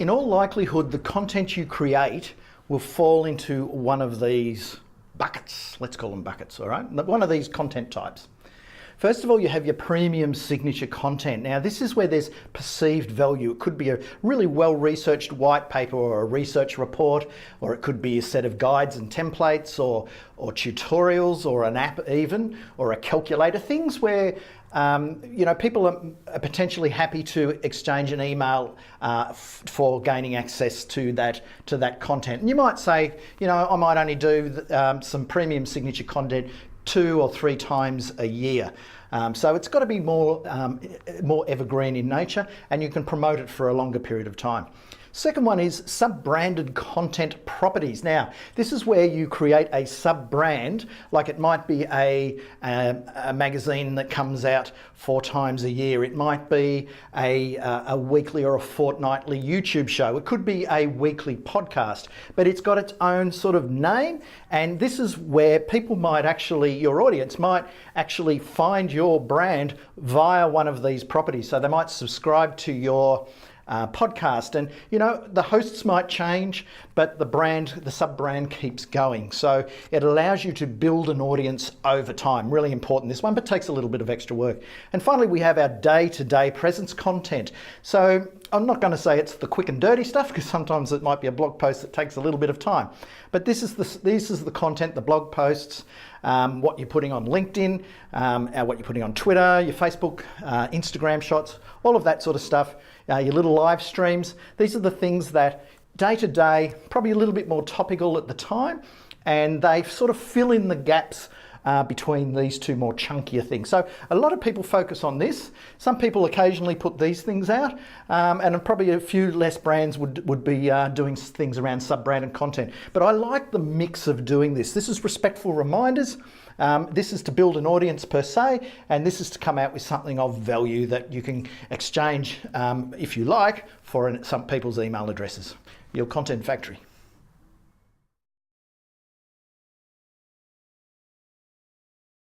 In all likelihood, the content you create will fall into one of these buckets. Let's call them buckets, all right? One of these content types. First of all, you have your premium signature content. Now, this is where there's perceived value. It could be a really well-researched white paper or a research report, or it could be a set of guides and templates or tutorials or an app even, or a calculator, things where people are potentially happy to exchange an email for gaining access to that content. And you might say, I might only do some premium signature content 2 or 3 times a year. So it's got to be more evergreen in nature, and you can promote it for a longer period of time. Second one is sub-branded content properties. Now, this is where you create a sub-brand, like it might be a magazine that comes out 4 times a year. It might be a weekly or a fortnightly YouTube show. It could be a weekly podcast, but it's got its own sort of name. And this is where people might actually, your audience might actually find your brand via one of these properties. So they might subscribe to your podcast, and the hosts might change, but the sub-brand keeps going. So it allows you to build an audience over time. Really important, this one, but takes a little bit of extra work. And finally, we have our day-to-day presence content. So I'm not going to say it's the quick and dirty stuff, because sometimes it might be a blog post that takes a little bit of time. But this is the content, the blog posts, what you're putting on LinkedIn, what you're putting on Twitter, your Facebook, Instagram shots, all of that sort of stuff, your little live streams. These are the things that day to day, probably a little bit more topical at the time, and they sort of fill in the gaps between these two more chunkier things. So a lot of people focus on this. Some people occasionally put these things out, and probably a few less brands would be doing things around sub-branded content. But I like the mix of doing this. This is respectful reminders. This is to build an audience per se, and this is to come out with something of value that you can exchange, if you like, for some people's email addresses. Your Content Factory.